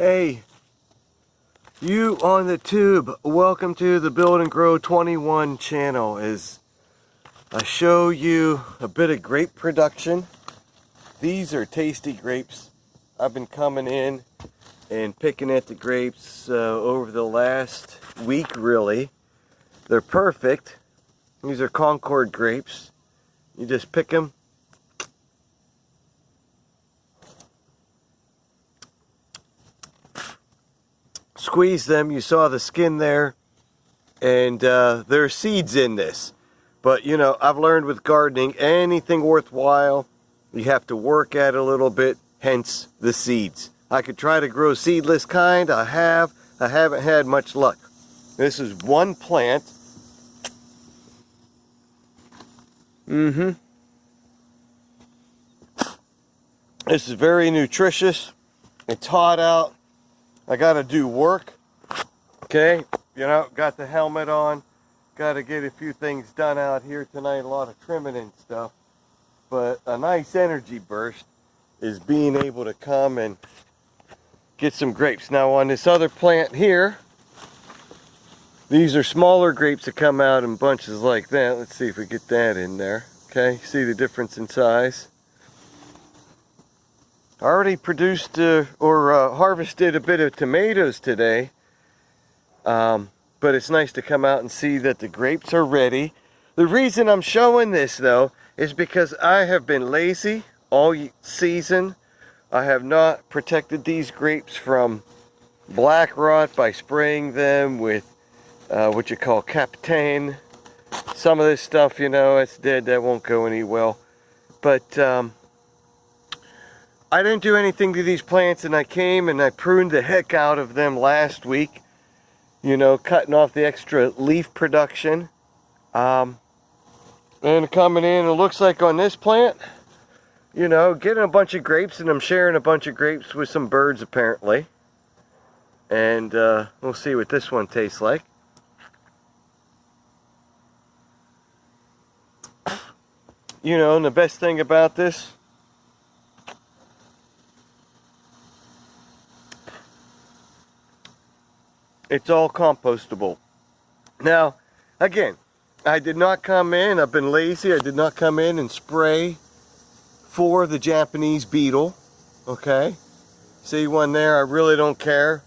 Hey, you on the tube, welcome to the Build and Grow 21 channel. As I show you a bit of grape production. These are tasty grapes. I've been coming in and picking at the grapes over the last week, really. They're perfect. These are Concord grapes. You just pick them. Squeeze them. You saw the skin there. And there are seeds in this. But, you know, I've learned with gardening, anything worthwhile, you have to work at it a little bit, hence the seeds. I could try to grow seedless kind. I haven't had much luck. This is one plant. This is very nutritious. It's hot out. I got to do work. Okay, you know, got the helmet on. Got to get a few things done out here tonight. A lot of trimming and stuff. But a nice energy burst is being able to come and get some grapes. Now on this other plant here, these are smaller grapes that come out in bunches like that. Let's see if we get that in there. Okay, see the difference in size. I already produced harvested a bit of tomatoes today. But it's nice to come out and see that the grapes are ready. The reason I'm showing this though is because I have been lazy all season. I have not protected these grapes from black rot by spraying them with what you call Captain. Some of this stuff, you know, it's dead. That won't go any well. But I didn't do anything to these plants, and I came and I pruned the heck out of them last week. You know, cutting off the extra leaf production. And coming in, it looks like on this plant, you know, getting a bunch of grapes, and I'm sharing a bunch of grapes with some birds apparently. And we'll see what this one tastes like. You know, and the best thing about this, it's all compostable. Now, again, I did not come in, I've been lazy, I did not come in and spray for the Japanese beetle, okay? See one there, I really don't care.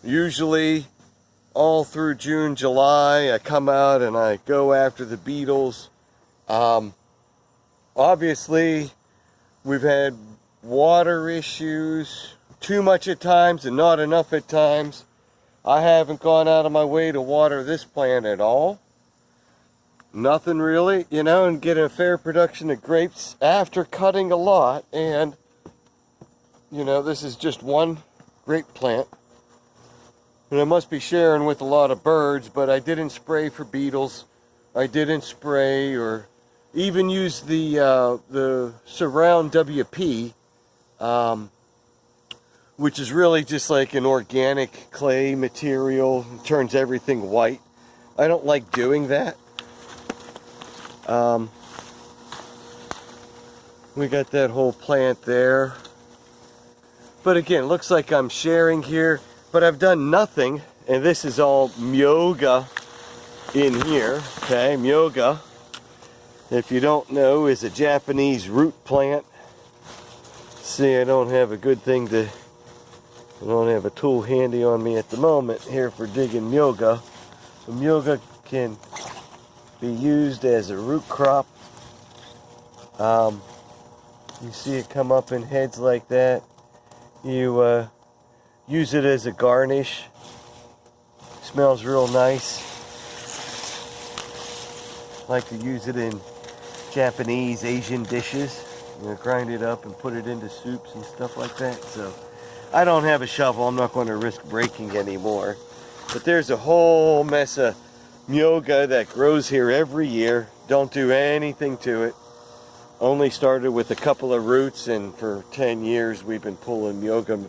Usually, all through June, July, I come out and I go after the beetles. Obviously, we've had water issues, too much at times and not enough at times. I haven't gone out of my way to water this plant at all. Nothing really, you know, and getting a fair production of grapes after cutting a lot. And, you know, this is just one grape plant. And I must be sharing with a lot of birds, but I didn't spray for beetles. I didn't spray or even use the Surround WP. Which is really just like an organic clay material. It turns everything white. I don't like doing that. We got that whole plant there. But again, looks like I'm sharing here. But I've done nothing. And this is all myoga in here. Okay, myoga, if you don't know, is a Japanese root plant. See, I don't have a good thing to... I don't have a tool handy on me at the moment here for digging myoga. The myoga can be used as a root crop. You see it come up in heads like that. You use it as a garnish. Smells real nice. Like to use it in Japanese, Asian dishes. You know, grind it up and put it into soups and stuff like that. So I don't have a shovel. I'm not going to risk breaking anymore. But there's a whole mess of myoga that grows here every year. Don't do anything to it. Only started with a couple of roots, and for 10 years we've been pulling myoga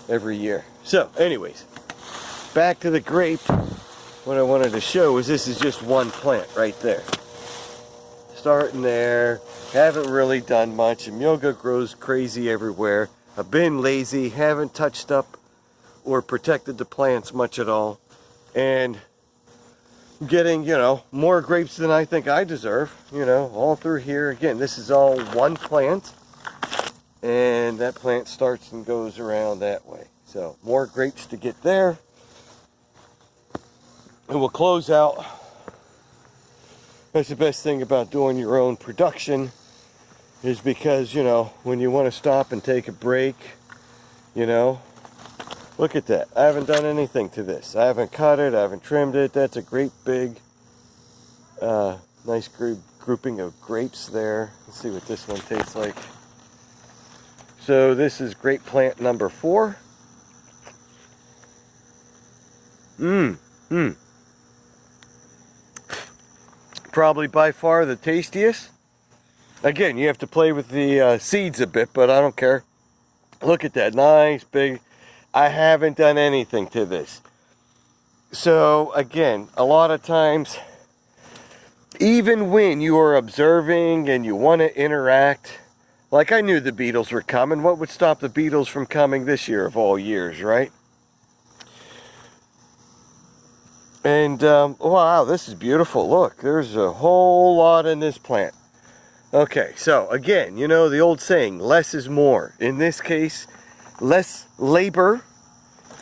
every year. So anyways, back to the grape. What I wanted to show is this is just one plant right there. Starting there. Haven't really done much. And myoga grows crazy everywhere. I've been lazy, haven't touched up or protected the plants much at all, and getting, you know, more grapes than I think I deserve, you know, all through here. Again, this is all one plant, and that plant starts and goes around that way. So more grapes to get there. And we'll close out. That's the best thing about doing your own production, is because, you know, when you want to stop and take a break, you know, look at that. I haven't done anything to this. I haven't cut it. I haven't trimmed it. That's a great big, nice grouping of grapes there. Let's see what this one tastes like. So this is grape plant number 4. Probably by far the tastiest. Again, you have to play with the seeds a bit, but I don't care. Look at that, nice big. I haven't done anything to this. So again, a lot of times, even when you are observing and you want to interact, like I knew the beetles were coming. What would stop the beetles from coming this year of all years, right? And wow, this is beautiful. Look, there's a whole lot in this plant. Okay, so again, you know the old saying, less is more. In this case, less labor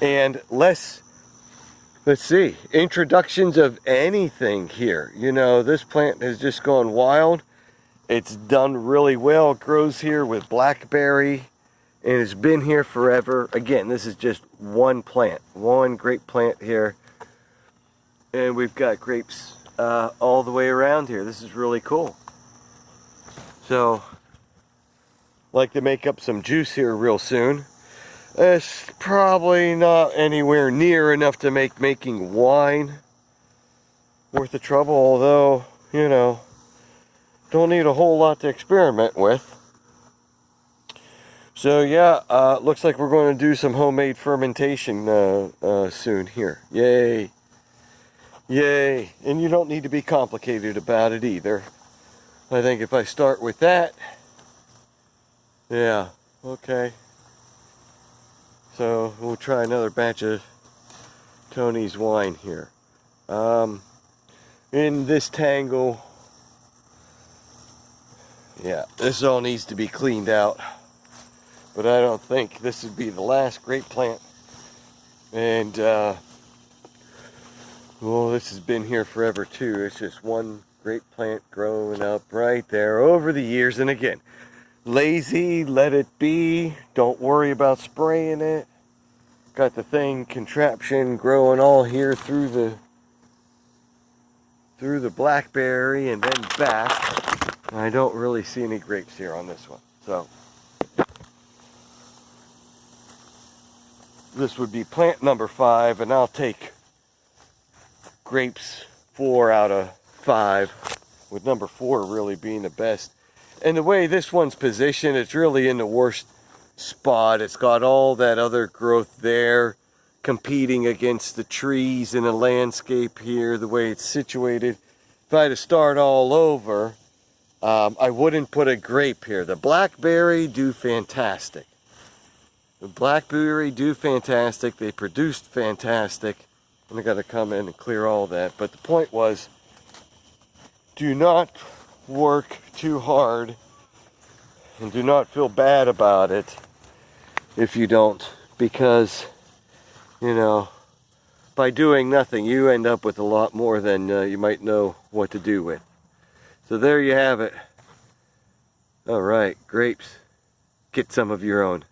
and less, let's see, introductions of anything here. You know, this plant has just gone wild. It's done really well. It grows here with blackberry and it's been here forever. Again, this is just one plant, one grape plant here. And we've got grapes all the way around here. This is really cool. So, like to make up some juice here real soon. It's probably not anywhere near enough to make making wine worth the trouble, although, you know, don't need a whole lot to experiment with. So yeah, looks like we're going to do some homemade fermentation soon here. Yay. Yay. And you don't need to be complicated about it either. I think if I start with that, yeah, okay. So we'll try another batch of Tony's wine here. In this tangle, yeah, this all needs to be cleaned out. But I don't think this would be the last grape plant. And, well, this has been here forever too. It's just one grape plant growing up right there over the years. And again, lazy, let it be. Don't worry about spraying it. Got the thing, contraption, growing all here through the blackberry and then back. I don't really see any grapes here on this one. So this would be plant number 5, and I'll take grapes 4 out of 5, with number 4 really being the best. And the way this one's positioned, it's really in the worst spot. It's got all that other growth there competing against the trees in a landscape here, the way it's situated. If I had to start all over, I wouldn't put a grape here. The blackberry do fantastic. The blackberry do fantastic. They produced fantastic. And I got to come in and clear all that. But the point was, do not work too hard and do not feel bad about it if you don't, because, you know, by doing nothing you end up with a lot more than you might know what to do with. So there you have it. All right, grapes, get some of your own.